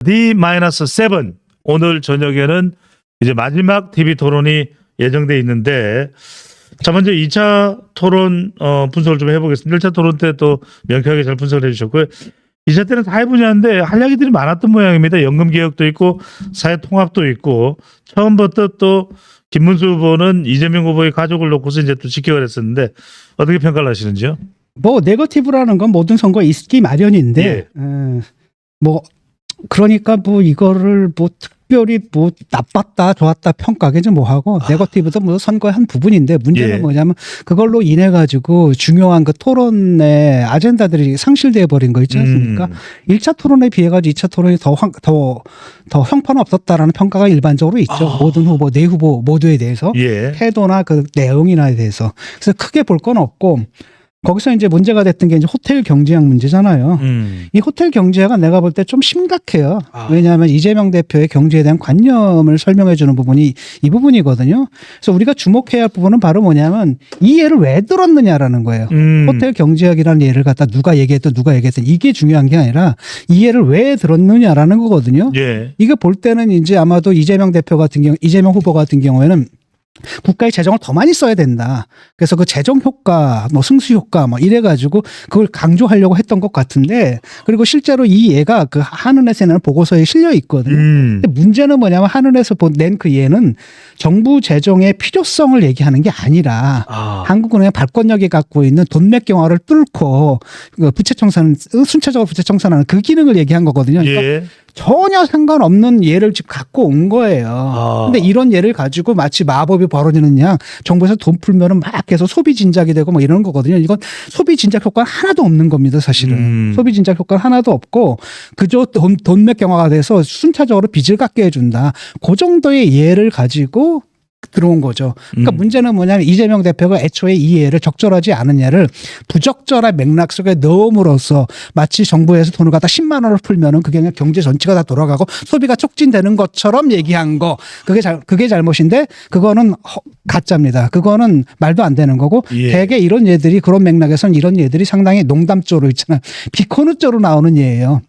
D-7 오늘 저녁에는 이제 마지막 TV 토론이 예정돼 있는데 자 먼저 2차 토론 분석을 좀 해보겠습니다. 1차 토론 때 또 명쾌하게 잘 분석을 해주셨고요. 2차 때는 사회 분야인데 할 이야기들이 많았던 모양입니다. 연금 개혁도 있고 사회 통합도 있고 처음부터 또 김문수 후보는 이재명 후보의 가족을 놓고서 이제 또 직격을 했었는데 어떻게 평가를 하시는지요? 뭐 네거티브라는 건 모든 선거에 있기 마련인데 예. 뭐 그러니까 뭐 이거를 뭐 특별히 뭐 나빴다 좋았다 평가하기는 뭐하고 네거티브도 뭐 선거의 한 부분인데 문제는 예. 뭐냐면 그걸로 인해 가지고 중요한 그 토론의 아젠다들이 상실되어 버린 거 있지 않습니까? 1차 토론에 비해 가지고 2차 토론이 더 형편 없었다라는 평가가 일반적으로 있죠. 모든 후보 네 후보 모두에 대해서 예. 태도나 그 내용이나 대해서 그래서 크게 볼 건 없고. 거기서 이제 문제가 됐던 게 이제 호텔 경제학 문제잖아요. 이 호텔 경제학은 내가 볼 때 좀 심각해요. 왜냐하면 이재명 대표의 경제에 대한 관념을 설명해 주는 부분이 이 부분이거든요. 그래서 우리가 주목해야 할 부분은 바로 뭐냐면 이 예를 왜 들었느냐라는 거예요. 호텔 경제학이라는 예를 갖다 누가 얘기했든 이게 중요한 게 아니라 이 예를 왜 들었느냐라는 거거든요. 예. 이거 볼 때는 이제 아마도 이재명 후보 같은 경우에는 국가의 재정을 더 많이 써야 된다. 그래서 그 재정 효과, 뭐 승수 효과, 뭐 이래가지고 그걸 강조하려고 했던 것 같은데, 그리고 실제로 이 예가 그 한은에서 내는 보고서에 실려 있거든요. 근데 문제는 뭐냐면 한은에서 낸 그 예는 정부 재정의 필요성을 얘기하는 게 아니라 한국은행의 발권력이 갖고 있는 돈맥 경화를 뚫고 그 부채 청산, 순차적으로 부채 청산하는 그 기능을 얘기한 거거든요. 그러니까 예. 전혀 상관없는 예를 지금 갖고 온 거예요. 근데 이런 예를 가지고 마치 마법이 벌어지는 양 정부에서 돈 풀면은 막 계속 소비 진작이 되고 뭐 이런 거거든요. 이건 소비 진작 효과는 하나도 없는 겁니다, 사실은. 소비 진작 효과는 하나도 없고 그저 돈맥 경화가 돼서 순차적으로 빚을 갚게 해준다. 그 정도의 예를 가지고 들어온 거죠. 그러니까 문제는 뭐냐면 이재명 대표가 애초에 이 예를 적절하지 않은 예를 부적절한 맥락 속에 넣음으로써 마치 정부에서 돈을 갖다 10만 원을 풀면은 그게 그냥 경제 전체가 다 돌아가고 소비가 촉진되는 것처럼 얘기한 거. 그게 잘못인데 그거는 가짜입니다. 그거는 말도 안 되는 거고 예. 대개 이런 예들이 그런 맥락에서는 이런 예들이 상당히 농담조로 있잖아요. 비코누조로 나오는 예예요.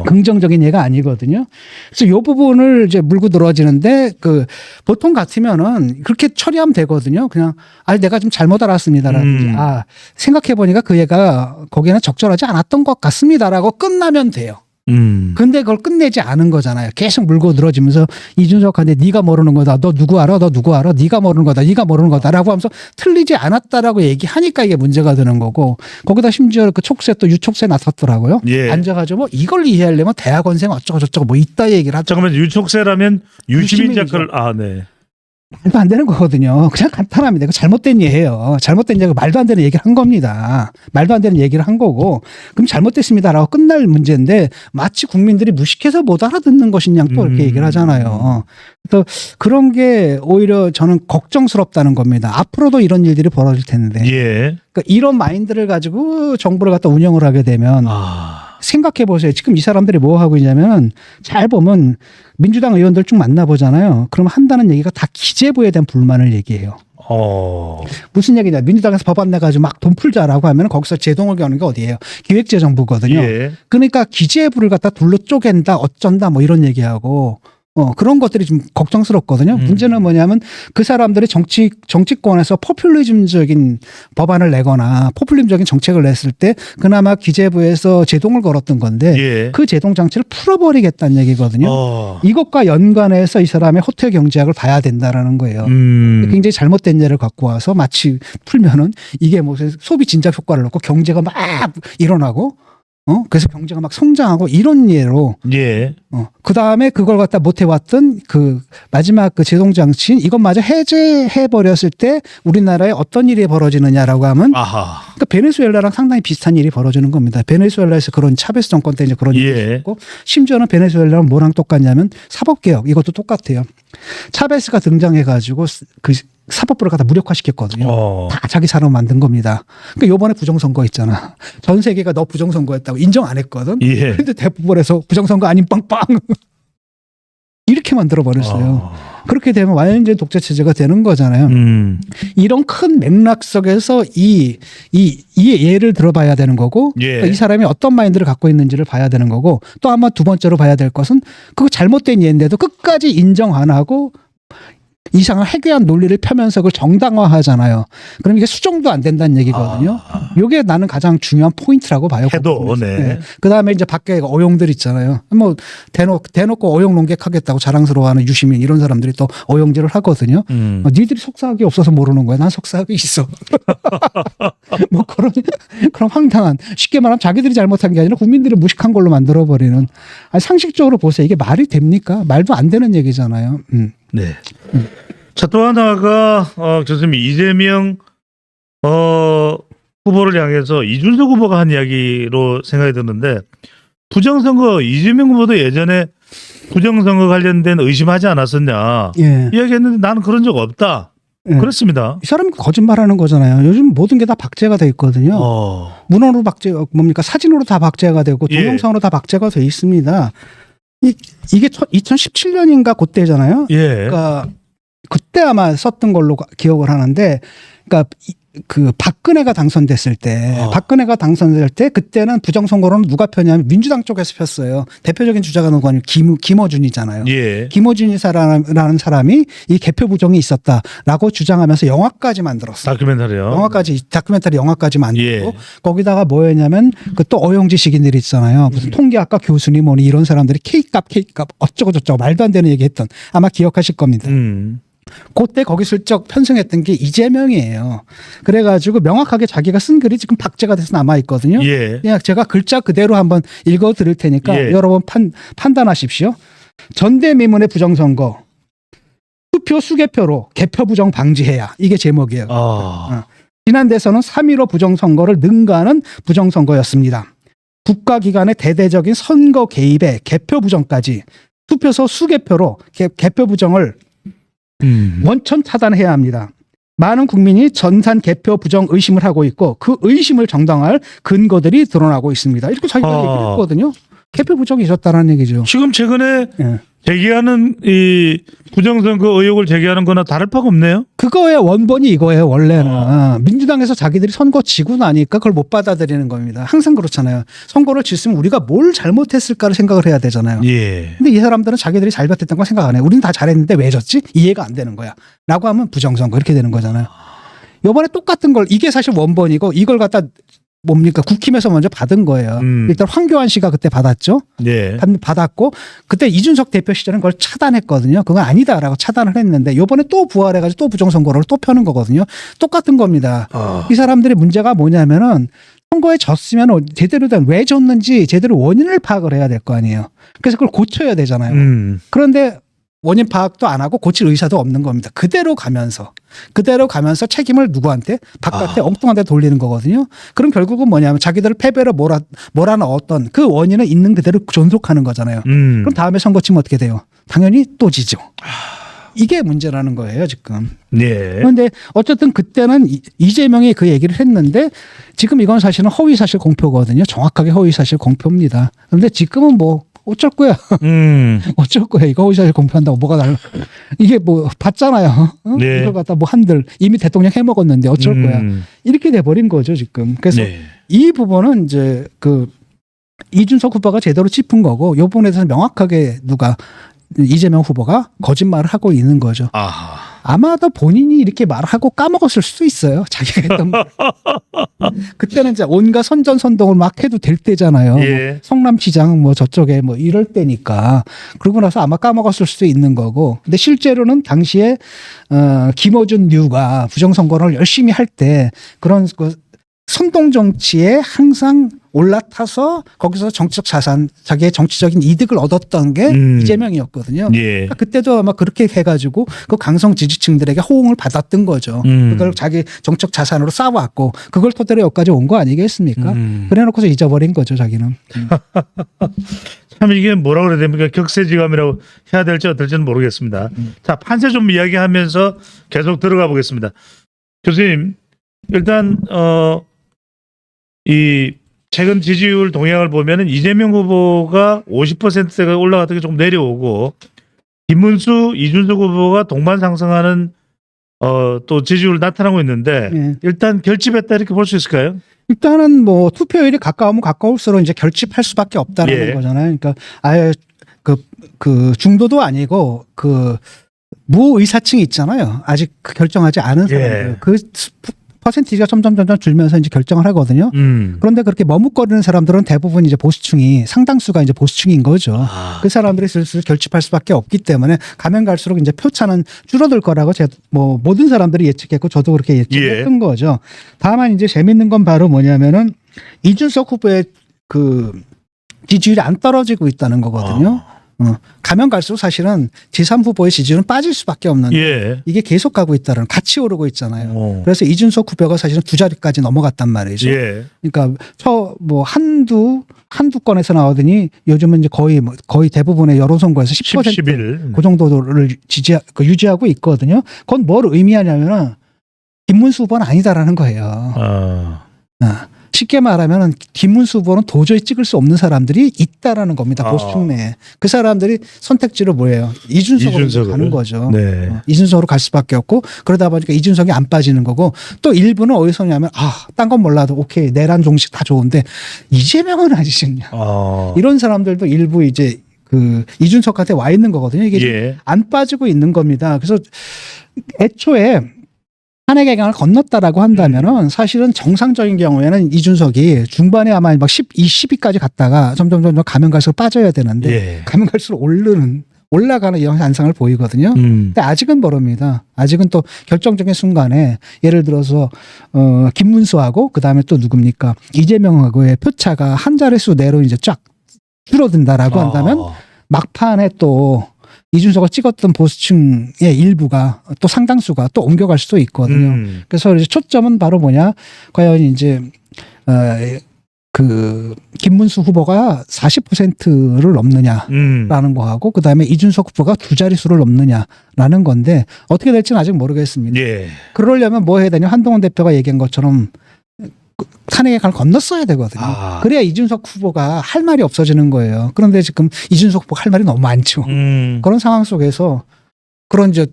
긍정적인 예가 아니거든요. 그래서 이 부분을 이제 물고 늘어지는데 그 보통 같으면은 그렇게 처리하면 되거든요. 그냥 내가 좀 잘못 알았습니다라든지 생각해 보니까 그 얘가 거기에는 적절하지 않았던 것 같습니다라고 끝나면 돼요. 근데 그걸 끝내지 않은 거잖아요. 계속 물고 늘어지면서 이준석한테 네가 모르는 거다. 너 누구 알아? 네가 모르는 거다. 네가 모르는 거다라고 하면서 틀리지 않았다라고 얘기하니까 이게 문제가 되는 거고 거기다 심지어 그 촉새 또 유촉새 나섰더라고요. 예. 앉아가지고 뭐 이걸 이해하려면 대학원생 어쩌고 저쩌고 뭐 이따 얘기를 하죠. 잠깐만 유촉새라면 유시민자클 네. 말도 안 되는 거거든요. 그냥 간단합니다. 그 잘못된 예예요. 잘못된 얘기 말도 안 되는 얘기를 한 겁니다. 말도 안 되는 얘기를 한 거고 그럼 잘못됐습니다라고 끝날 문제인데 마치 국민들이 무식해서 못 알아듣는 것이냐 또 이렇게 얘기를 하잖아요. 그래서 그런 게 오히려 저는 걱정스럽다는 겁니다. 앞으로도 이런 일들이 벌어질 텐데. 예. 그러니까 이런 마인드를 가지고 정부를 갖다 운영을 하게 되면 생각해 보세요. 지금 이 사람들이 뭐 하고 있냐면 잘 보면 민주당 의원들 쭉 만나보잖아요. 그럼 한다는 얘기가 다 기재부에 대한 불만을 얘기해요. 무슨 얘기냐. 민주당에서 법안 내가지고 막 돈 풀자라고 하면 거기서 제동을 거는 게 어디예요? 기획재정부거든요. 예. 그러니까 기재부를 갖다 둘러 쪼갠다 어쩐다 뭐 이런 얘기하고 그런 것들이 좀 걱정스럽거든요. 문제는 뭐냐면 그 사람들이 정치권에서 포퓰리즘적인 법안을 내거나 포퓰리즘적인 정책을 냈을 때 그나마 기재부에서 제동을 걸었던 건데 예. 그 제동 장치를 풀어버리겠다는 얘기거든요. 이것과 연관해서 이 사람의 호텔 경제학을 봐야 된다라는 거예요. 굉장히 잘못된 예를 갖고 와서 마치 풀면은 이게 무슨 소비 진작 효과를 넣고 경제가 막 일어나고 그래서 경제가 막 성장하고 이런 예로. 예. 그 다음에 그걸 갖다 못 해왔던 그 마지막 그 제동장치인 이것마저 해제해버렸을 때 우리나라에 어떤 일이 벌어지느냐라고 하면. 그러니까 베네수엘라랑 상당히 비슷한 일이 벌어지는 겁니다. 베네수엘라에서 그런 차베스 정권 때 이제 그런 일이 있고 심지어는 베네수엘라는 뭐랑 똑같냐면 사법개혁 이것도 똑같아요. 차베스가 등장해가지고 그 사법부를 갖다 무력화시켰거든요. 다 자기 사람 만든 겁니다. 그러니까 요번에 부정선거 있잖아. 전 세계가 너 부정선거였다고 인정 안 했거든. 그런데 대법원에서 부정선거 아닌 빵빵 이렇게 만들어 버렸어요. 그렇게 되면 완전히 독재 체제가 되는 거잖아요. 이런 큰 맥락 속에서 이 예를 들어봐야 되는 거고 예. 그러니까 이 사람이 어떤 마인드를 갖고 있는지를 봐야 되는 거고 또 아마 두 번째로 봐야 될 것은 그거 잘못된 예인데도 끝까지 인정 안 하고 이상한 해괴한 논리를 펴면서 그걸 정당화하잖아요. 그럼 이게 수정도 안 된다는 얘기거든요. 이게 나는 가장 중요한 포인트라고 봐요. 해도, 네. 그 다음에 이제 밖에 어용들 있잖아요. 뭐 대놓고 어용 농객하겠다고 자랑스러워하는 유시민 이런 사람들이 또 어용질을 하거든요. 니들이 속삭이 없어서 모르는 거야. 난 속삭이 있어. 뭐 그런 황당한 쉽게 말하면 자기들이 잘못한 게 아니라 국민들이 무식한 걸로 만들어버리는 아니, 상식적으로 보세요. 이게 말이 됩니까? 말도 안 되는 얘기잖아요. 네. 자, 또 하나가 교수님 이재명 후보를 향해서 이준석 후보가 한 이야기로 생각이 드는데 부정선거 이재명 후보도 예전에 부정선거 관련된 의심하지 않았었냐 예. 이야기했는데 나는 그런 적 없다. 예. 그렇습니다. 이 사람이 거짓말하는 거잖아요. 요즘 모든 게 다 박제가 돼 있거든요. 문헌으로 박제, 뭡니까? 사진으로 다 박제가 되고 예. 동영상으로 다 박제가 돼 있습니다. 이게 2017년인가 그때잖아요. 예. 그러니까 그때 아마 썼던 걸로 기억을 하는데, 그러니까 그 박근혜가 당선됐을 때, 그때는 부정선거로는 누가 폈냐면 민주당 쪽에서 폈어요. 대표적인 주자가 누구냐면 김어준이잖아요. 예. 김어준이라는 사람이 이 개표 부정이 있었다라고 주장하면서 영화까지 만들었어요. 다큐멘터리요. 다큐멘터리 영화까지 만들고 예. 거기다가 뭐였냐면 그 또 어용지식인들 있잖아요. 무슨 통계학과 교수님 뭐니 이런 사람들이 K값 어쩌고 저쩌고 말도 안 되는 얘기했던 아마 기억하실 겁니다. 그때 거기 슬쩍 편승했던 게 이재명이에요. 그래가지고 명확하게 자기가 쓴 글이 지금 박제가 돼서 남아 있거든요. 예. 그냥 제가 글자 그대로 한번 읽어 드릴 테니까 예. 여러분 판단하십시오. 전대미문의 부정선거 투표 수개표로 개표 부정 방지해야 이게 제목이에요. 지난 대선은 3.15 부정선거를 능가하는 부정선거였습니다. 국가기관의 대대적인 선거 개입에 개표 부정까지 투표소 수개표로 개표 부정을 원천 차단해야 합니다. 많은 국민이 전산 개표 부정 의심을 하고 있고 그 의심을 정당화할 근거들이 드러나고 있습니다. 이렇게 자기가 얘기를 했거든요. 개표 부정이 있었다는 얘기죠. 지금 최근에 예. 제기하는 이 부정선거 의혹을 제기하는 거나 다를 바가 없네요. 그거의 원본이 이거예요. 원래는 민주당에서 자기들이 선거 지고 나니까 그걸 못 받아들이는 겁니다. 항상 그렇잖아요. 선거를 졌으면 우리가 뭘 잘못했을까를 생각을 해야 되잖아요. 예. 근데 이 사람들은 자기들이 잘못했던 걸 생각 안 해요. 우리는 다 잘했는데 왜 졌지? 이해가 안 되는 거야. 라고 하면 부정선거 이렇게 되는 거잖아요. 요번에 똑같은 걸 이게 사실 원본이고 이걸 갖다 뭡니까? 국힘에서 먼저 받은 거예요. 일단 황교안 씨가 그때 받았죠. 예. 받았고 그때 이준석 대표 시절은 그걸 차단했거든요. 그건 아니다라고 차단을 했는데 요번에 또 부활해가지고 또 부정선거를 또 펴는 거거든요. 똑같은 겁니다. 이 사람들의 문제가 뭐냐면은 선거에 졌으면 제대로 된 왜 졌는지 제대로 원인을 파악을 해야 될 거 아니에요. 그래서 그걸 고쳐야 되잖아요. 그런데 원인 파악도 안 하고 고칠 의사도 없는 겁니다. 그대로 가면서 책임을 누구한테? 바깥에 엉뚱한 데 돌리는 거거든요. 그럼 결국은 뭐냐면 자기들 패배로 몰아넣었던 그 원인은 있는 그대로 존속하는 거잖아요. 그럼 다음에 선거 치면 어떻게 돼요? 당연히 또 지죠. 이게 문제라는 거예요, 지금. 네. 그런데 어쨌든 그때는 이재명이 그 얘기를 했는데 지금 이건 사실은 허위사실 공표거든요. 정확하게 허위사실 공표입니다. 그런데 지금은 뭐 어쩔 거야. 어쩔 거야. 이거 허위사실 공표한다고 뭐가 달라. 이게 뭐 봤잖아요. 네. 이걸 갖다 뭐 한들 이미 대통령 해먹었는데 어쩔 거야. 이렇게 돼버린 거죠, 지금. 그래서 네. 이 부분은 이제 그 이준석 후보가 제대로 짚은 거고 이 부분에 대해서 명확하게 이재명 후보가 거짓말을 하고 있는 거죠. 아마도 본인이 이렇게 말하고 까먹었을 수도 있어요. 자기가 했던 말. 그때는 이제 온갖 선전선동을 막 해도 될 때잖아요. 예. 뭐 성남시장 뭐 저쪽에 뭐 이럴 때니까. 그러고 나서 아마 까먹었을 수도 있는 거고. 근데 실제로는 당시에 김어준 류가 부정선거를 열심히 할 때 그런 선동 정치에 항상 올라타서 거기서 정치적 자산, 자기의 정치적인 이득을 얻었던 게 이재명이었거든요. 예. 그러니까 그때도 아마 그렇게 해가지고 그 강성 지지층들에게 호응을 받았던 거죠. 그걸 자기 정책 자산으로 쌓아왔고 그걸 토대로 여기까지 온 거 아니겠습니까? 그래놓고서 잊어버린 거죠, 자기는. 참 이게 뭐라 그래야 됩니까? 격세지감이라고 해야 될지 어떨지는 모르겠습니다. 자, 판세 좀 이야기하면서 계속 들어가 보겠습니다. 교수님, 일단 이 최근 지지율 동향을 보면은 이재명 후보가 50%대가 올라갔던 게 조금 내려오고 김문수, 이준석 후보가 동반 상승하는 또 지지율 나타나고 있는데 예. 일단 결집했다 이렇게 볼 수 있을까요? 일단은 뭐 투표율이 가까우면 가까울수록 이제 결집할 수밖에 없다는 예. 거잖아요. 그러니까 아예 그 중도도 아니고 그 무의사층이 있잖아요. 아직 결정하지 않은 사람들. 예. 그 퍼센티지가 점점 줄면서 이제 결정을 하거든요. 그런데 그렇게 머뭇거리는 사람들은 대부분 이제 보수층이 상당수가 이제 보수층인 거죠. 아. 그 사람들이 슬슬 결집할 수밖에 없기 때문에 가면 갈수록 이제 표차는 줄어들 거라고 뭐 모든 사람들이 예측했고 저도 그렇게 예측했던 거죠. 다만 이제 재밌는 건 바로 뭐냐면은 이준석 후보의 그 지지율이 안 떨어지고 있다는 거거든요. 가면 갈수록 사실은 지3 후보의 지지율은 빠질 수밖에 없는데 예. 이게 계속 가고 있다는 같이 오르고 있잖아요. 오. 그래서 이준석 후보가 사실은 두 자리까지 넘어갔단 말이죠. 예. 그러니까 뭐 한두 건에서 나오더니 요즘은 이제 거의 대부분의 여론선거에서 10% 11. 그 정도를 유지하고 있거든요. 그건 뭘 의미하냐면은 김문수 후보는 아니다라는 거예요. 쉽게 말하면 김문수 후보는 도저히 찍을 수 없는 사람들이 있다라는 겁니다. 보수층 내에. 그 사람들이 선택지로 뭐예요? 이준석으로 가는 거죠. 네. 이준석으로 갈 수밖에 없고 그러다 보니까 이준석이 안 빠지는 거고 또 일부는 어디서 오냐면 딴 건 몰라도 오케이 내란 종식 다 좋은데 이재명은 아니시냐. 이런 사람들도 일부 이제 그 이준석한테 와 있는 거거든요. 이게 예. 안 빠지고 있는 겁니다. 그래서 애초에 탄핵 개강을 건넜다라고 한다면은 사실은 정상적인 경우에는 이준석이 중반에 아마 막 12까지 갔다가 점점 가면 갈수록 빠져야 되는데 예. 가면 갈수록 올라가는 이런 현상을 보이거든요. 근데 아직은 모릅니다. 아직은 또 결정적인 순간에 예를 들어서 김문수하고 그다음에 또 누굽니까? 이재명하고의 표차가 한 자릿수 내로 이제 쫙 줄어든다라고 한다면 막판에 또 이준석을 찍었던 보수층의 일부가 또 상당수가 또 옮겨갈 수도 있거든요. 그래서 이제 초점은 바로 뭐냐? 과연 이제 그 김문수 후보가 40%를 넘느냐라는 거하고 그다음에 이준석 후보가 두 자릿수를 넘느냐라는 건데 어떻게 될지는 아직 모르겠습니다. 예. 그러려면 뭐 해야 되냐? 한동훈 대표가 얘기한 것처럼 탄핵의 강을 건넜어야 되거든요. 그래야 이준석 후보가 할 말이 없어지는 거예요. 그런데 지금 이준석 후보가 할 말이 너무 많죠. 그런 상황 속에서 그런 이제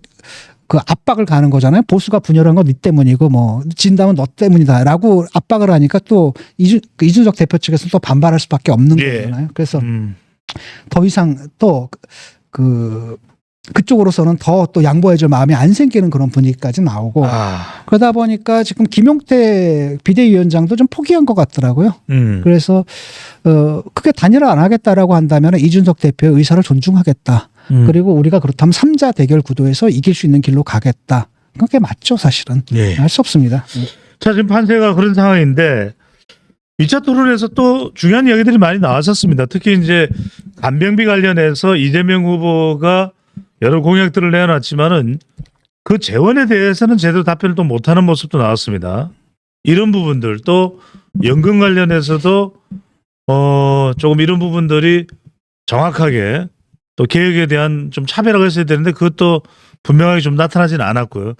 그 압박을 가는 거잖아요. 보수가 분열한 건 네 때문이고 뭐 진다면 너 때문이다라고 압박을 하니까 또 이준석 대표 측에서 또 반발할 수밖에 없는 거잖아요. 그래서 더 이상 또 그쪽으로서는 더 또 양보해줄 마음이 안 생기는 그런 분위기까지 나오고 그러다 보니까 지금 김용태 비대위원장도 좀 포기한 것 같더라고요. 그래서 크게 단일화 안 하겠다라고 한다면 이준석 대표의 의사를 존중하겠다. 그리고 우리가 그렇다면 3자 대결 구도에서 이길 수 있는 길로 가겠다. 그게 맞죠, 사실은. 예. 알 수 없습니다. 자, 지금 판세가 그런 상황인데 2차 토론에서 또 중요한 이야기들이 많이 나왔었습니다. 특히 이제 간병비 관련해서 이재명 후보가 여러 공약들을 내놨지만은 그 재원에 대해서는 제대로 답변을 또 못하는 모습도 나왔습니다. 이런 부분들 또 연금 관련해서도 조금 이런 부분들이 정확하게 또 개혁에 대한 좀 차별화가 있어야 되는데 그것도 분명하게 좀 나타나지는 않았고요.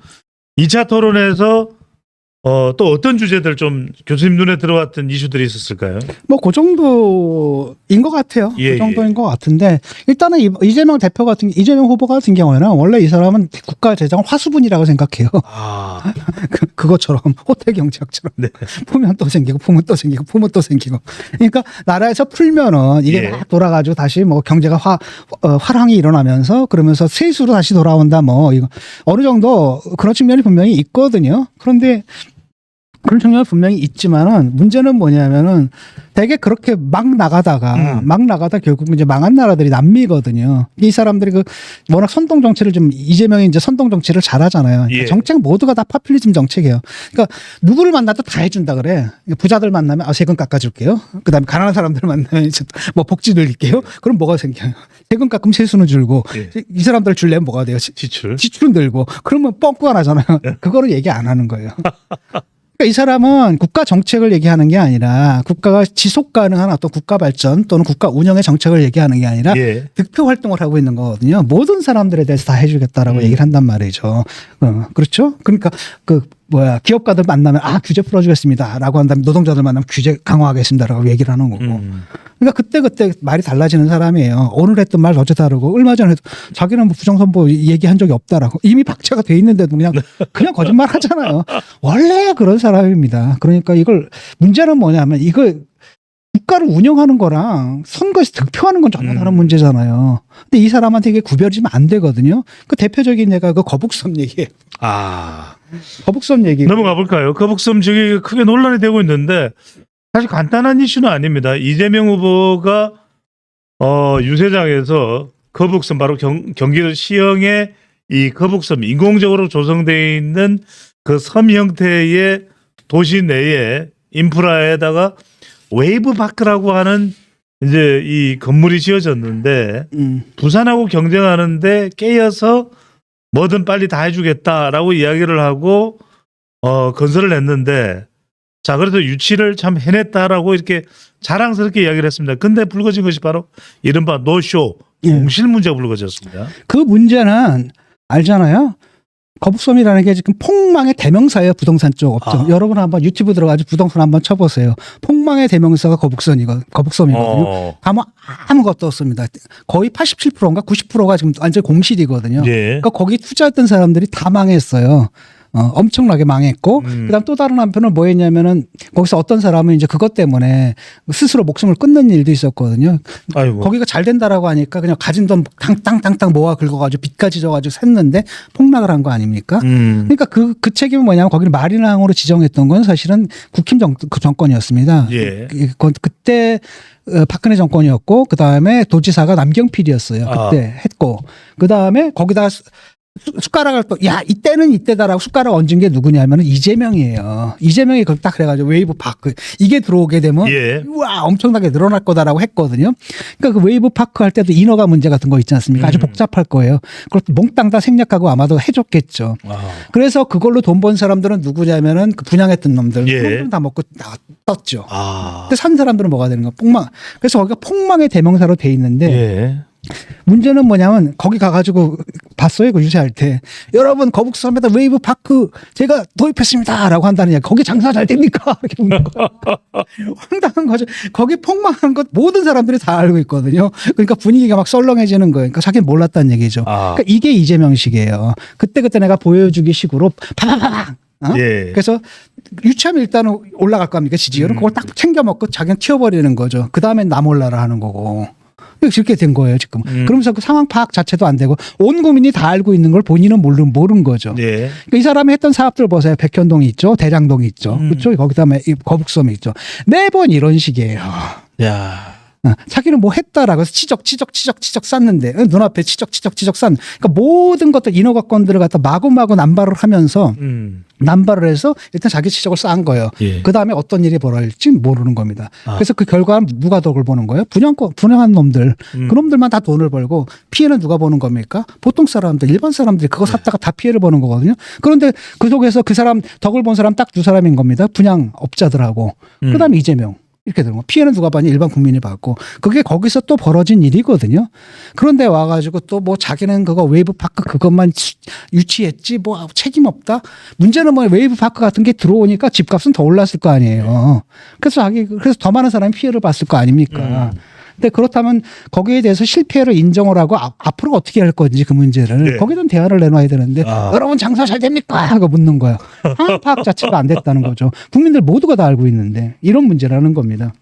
2차 토론에서 또 어떤 주제들 좀 교수님 눈에 들어왔던 이슈들이 있었을까요? 뭐 그 정도인 것 같아요. 예, 그 정도인 것 같은데 일단은 이재명 후보 같은 경우에는 원래 이 사람은 국가 재정 화수분이라고 생각해요. 그것처럼 호텔 경제학처럼 네. 풀면 또 생기고 풀면 또 생기고 풀면 또 생기고. 그러니까 나라에서 풀면은 이게 예. 막 돌아가지고 다시 뭐 경제가 화랑이 일어나면서 그러면서 세수로 다시 돌아온다 뭐 이거 어느 정도 그런 측면이 분명히 있거든요. 그런데 그런 측면은 분명히 있지만은 문제는 뭐냐면은 되게 그렇게 막 나가다 결국 이제 망한 나라들이 남미거든요. 이 사람들이 워낙 선동 정치를 이재명이 이제 선동 정치를 잘하잖아요. 그러니까 예. 정책 모두가 다 파퓰리즘 정책이에요. 그러니까 누구를 만나도 다 해준다 그래. 부자들 만나면 세금 깎아줄게요. 그다음에 가난한 사람들 만나면 이제 뭐 복지 늘릴게요. 그럼 뭐가 생겨요? 세금 깎으면 세수는 줄고 예. 이 사람들 줄려면 뭐가 돼요? 지출은 늘고 그러면 뻥꾸가 나잖아요. 그거를 얘기 안 하는 거예요. 그러니까 이 사람은 국가 정책을 얘기하는 게 아니라 국가가 지속 가능한 어떤 국가 발전 또는 국가 운영의 정책을 얘기하는 게 아니라 예. 득표 활동을 하고 있는 거거든요. 모든 사람들에 대해서 다 해주겠다라고 얘기를 한단 말이죠. 그렇죠? 그러니까 기업가들 만나면 규제 풀어주겠습니다라고 한 다음에 노동자들 만나면 규제 강화하겠습니다라고 얘기를 하는 거고. 그러니까 그때 말이 달라지는 사람이에요. 오늘 했던 말 어제 다르고 얼마 전에 자기는 뭐 부정선거 얘기한 적이 없다라고 이미 박제가 돼 있는데도 그냥 거짓말 하잖아요. 원래 그런 사람입니다. 그러니까 이걸 문제는 뭐냐면 이걸 국가를 운영하는 거랑 선거에서 득표하는 건 전혀 다른 문제잖아요. 근데 이 사람한테 이게 구별이면 안 되거든요. 그 대표적인 예가 그 거북섬 얘기예요. 거북섬 얘기. 넘어가 볼까요? 거북섬 저기 크게 논란이 되고 있는데 사실 간단한 이슈는 아닙니다. 이재명 후보가 유세장에서 거북섬 바로 경기도 시흥의 이 거북섬 인공적으로 조성되어 있는 그 섬 형태의 도시 내에 인프라에다가 웨이브 파크라고 하는 이제 이 건물이 지어졌는데 부산하고 경쟁하는데 깨어서 뭐든 빨리 다 해주겠다라고 이야기를 하고 건설을 했는데 자 그래도 유치를 참 해냈다라고 이렇게 자랑스럽게 이야기를 했습니다. 근데 불거진 것이 바로 이른바 노쇼 공실 문제가 불거졌습니다. 그 문제는 알잖아요. 거북섬이라는 게 지금 폭망의 대명사예요. 부동산 쪽 업종. 여러분 한번 유튜브 들어가서 부동산 한번 쳐보세요. 폭망의 대명사가 거북섬이거든요. 가면 아무것도 없습니다. 거의 87%인가 90%가 지금 완전 공실이거든요. 그러니까 거기 투자했던 사람들이 다 망했어요. 엄청나게 망했고, 그다음 또 다른 한편은 뭐 했냐면은 거기서 어떤 사람은 이제 그것 때문에 스스로 목숨을 끊는 일도 있었거든요. 아이고. 거기가 잘 된다라고 하니까 그냥 가진 돈 땅땅땅땅 모아 긁어가지고 빚까지 져가지고 샜는데 폭락을 한 거 아닙니까? 그러니까 그 책임은 뭐냐면 거기를 마린항으로 지정했던 건 사실은 국힘 정권이었습니다. 그때 박근혜 정권이었고, 그 다음에 도지사가 남경필이었어요. 그때 했고, 그 다음에 거기다 숟가락을 또, 이때는 이때다라고 숟가락 얹은 게 누구냐면은 이재명이에요. 이재명이 그걸 딱 그래가지고 웨이브 파크. 이게 들어오게 되면, 우와, 엄청나게 늘어날 거다라고 했거든요. 그러니까 그 웨이브 파크 할 때도 인허가 문제 같은 거 있지 않습니까? 아주 복잡할 거예요. 그걸 몽땅 다 생략하고 아마도 해줬겠죠. 그래서 그걸로 돈 번 사람들은 누구냐면은 그 분양했던 놈들. 그놈들은 다 먹고 떴죠. 근데 산 사람들은 뭐가 되는 거야? 폭망. 그래서 거기가 폭망의 대명사로 돼 있는데, 문제는 뭐냐면 거기 가가지고 봤어요. 그 유세할 때 여러분 거북섬에다 웨이브 파크 제가 도입했습니다라고 한다는 얘기. 거기 장사 잘 됩니까? 이렇게 묻는 거. 황당한 거죠. 거기 폭망한 것 모든 사람들이 다 알고 있거든요. 그러니까 분위기가 막 썰렁해지는 거예요. 그러니까 자기는 몰랐다는 얘기죠. 그러니까 이게 이재명식이에요. 그때 내가 보여주기 식으로 파파파방. 그래서 유치하면 일단은 올라갈 겁니까 지지율은. 그걸 딱 챙겨 먹고 자기는 튀어버리는 거죠. 그 다음에 나 몰라라 하는 거고. 이렇게 된 거예요 지금. 그러면서 그 상황 파악 자체도 안 되고 온 국민이 다 알고 있는 걸 본인은 모르는 거죠. 그러니까 이 사람이 했던 사업들 보세요. 백현동이 있죠, 대장동이 있죠, 그렇죠. 거기다 거북섬이 있죠. 매번 이런 식이에요. 자기는 뭐 했다라고 해서 치적 쌌는데 눈앞에 치적 싼. 그러니까 모든 것들 인허가권들을 갖다 마구마구 남발을 하면서 남발을 해서 일단 자기 치적을 쌓은 거예요. 그 다음에 어떤 일이 벌어질지 모르는 겁니다. 그래서 그 결과는 누가 덕을 보는 거예요? 분양한 놈들. 그 놈들만 다 돈을 벌고 피해는 누가 보는 겁니까? 보통 사람들, 일반 사람들이 그거 샀다가 다 피해를 보는 거거든요. 그런데 그 속에서 그 사람 덕을 본 사람 딱 두 사람인 겁니다. 분양업자들하고 그 다음에 이재명. 이렇게 되는 거. 피해는 누가 받니? 일반 국민이 받고. 그게 거기서 또 벌어진 일이거든요. 그런데 와가지고 또 뭐 자기는 그거 웨이브 파크 그것만 유치했지 뭐 책임 없다. 문제는 뭐 웨이브 파크 같은 게 들어오니까 집값은 더 올랐을 거 아니에요. 그래서 더 많은 사람이 피해를 봤을 거 아닙니까? 근데 그렇다면 거기에 대해서 실패를 인정을 하고 앞으로 어떻게 할 건지 그 문제를 거기든 대안을 내놔야 되는데 여러분 장사 잘 됩니까? 하고 묻는 거야. 상황 파악 자체가 안 됐다는 거죠. 국민들 모두가 다 알고 있는데 이런 문제라는 겁니다.